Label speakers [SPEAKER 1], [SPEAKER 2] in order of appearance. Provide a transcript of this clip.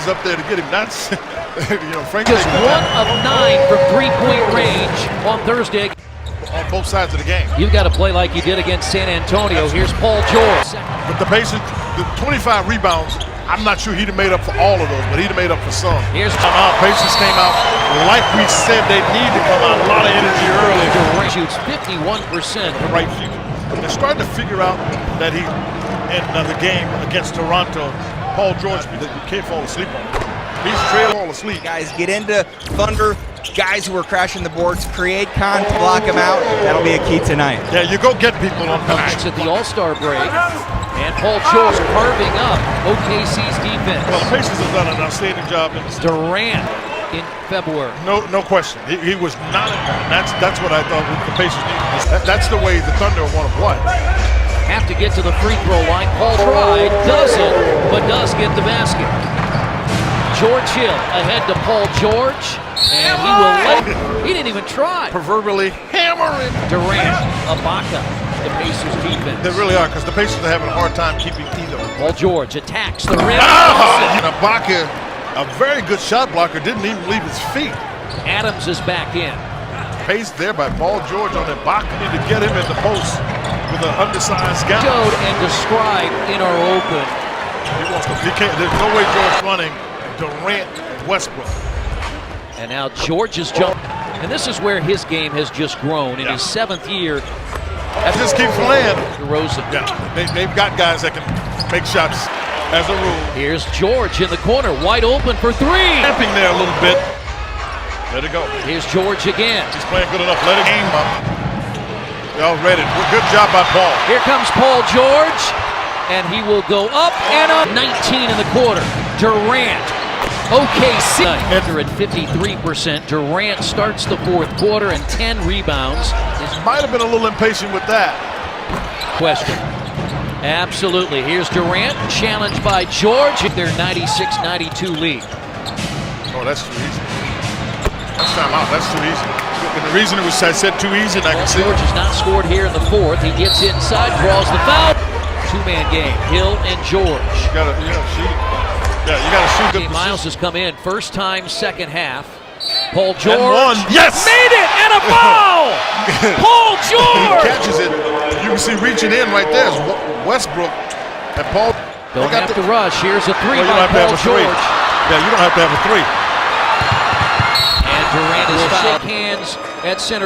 [SPEAKER 1] is up there to get him. That's, Frank.
[SPEAKER 2] Just 1 of 9 from three-point range on Thursday.
[SPEAKER 1] On both sides of the game.
[SPEAKER 2] You've got to play like you did against San Antonio. Here's Paul George.
[SPEAKER 1] But the Pacers, the 25 rebounds, I'm not sure he'd have made up for all of those, but he'd have made up for some.
[SPEAKER 2] Here's
[SPEAKER 1] Pacers came out like we said they need to come out. A lot of energy early.
[SPEAKER 2] Durant shoots 51%.
[SPEAKER 1] The right future. They're starting to figure out that in the game against Toronto, Paul George, you can't fall asleep on him. He's fall asleep.
[SPEAKER 3] Guys, get into Thunder. Guys who are crashing the boards, create con to block them out. That'll be a key tonight.
[SPEAKER 1] Yeah, you go get people on punch.
[SPEAKER 2] At the All-Star break, and Paul George carving up OKC's defense.
[SPEAKER 1] Well, the Pacers have done an outstanding job in this.
[SPEAKER 2] Durant in February.
[SPEAKER 1] No question. He was not. That's what I thought the Pacers needed. That's the way the Thunder want to play.
[SPEAKER 2] Have to get to the free throw line. Paul tried, doesn't, but does get the basket. George Hill ahead to Paul George, and he will let. He didn't even try.
[SPEAKER 1] Proverbially hammering.
[SPEAKER 2] Durant, Ibaka, the Pacers defense.
[SPEAKER 1] They really are, because the Pacers are having a hard time keeping either.
[SPEAKER 2] Paul George attacks the rim.
[SPEAKER 1] Ibaka, a very good shot blocker, didn't even leave his feet.
[SPEAKER 2] Adams is back in.
[SPEAKER 1] Paced there by Paul George on Ibaka. Need to get him in the post with an undersized guy.
[SPEAKER 2] Showed and described in our open.
[SPEAKER 1] He can't. There's no way George running Durant and Westbrook.
[SPEAKER 2] And now George is jumping. And this is where his game has just grown in his 7th year.
[SPEAKER 1] Just keep playing.
[SPEAKER 2] DeRozan.
[SPEAKER 1] Yeah, they've got guys that can make shots as a rule.
[SPEAKER 2] Here's George in the corner, wide open for 3.
[SPEAKER 1] Tapping there a little bit. Let it go.
[SPEAKER 2] Here's George again.
[SPEAKER 1] He's playing good enough. Let it game up. Y'all ready. Good job by Paul.
[SPEAKER 2] Here comes Paul George, and he will go up and up. 19 in the quarter. Durant. OKC enter at 53%. Durant starts the 4th quarter and 10 rebounds.
[SPEAKER 1] Might have been a little impatient with that.
[SPEAKER 2] Question. Absolutely. Here's Durant, challenged by George. Their 96-92 lead.
[SPEAKER 1] Oh, that's too easy. That's time out. That's too easy. And the reason I said too easy, and I can see
[SPEAKER 2] George has not scored here in the 4th. He gets inside, draws the foul. 2-man game. Hill and George.
[SPEAKER 1] You gotta shoot. Yeah, you got to shoot good.
[SPEAKER 2] Miles has come in, first time, second half. Paul George.
[SPEAKER 1] And one. Yes!
[SPEAKER 2] Made it! And a foul! Paul George!
[SPEAKER 1] He catches it. You can see reaching in right there is Westbrook and Paul.
[SPEAKER 2] Don't have to rush. Here's a 3
[SPEAKER 1] by
[SPEAKER 2] Paul George.
[SPEAKER 1] Yeah, you don't have to have a 3.
[SPEAKER 2] And Durant is fouled. Shake hands at center.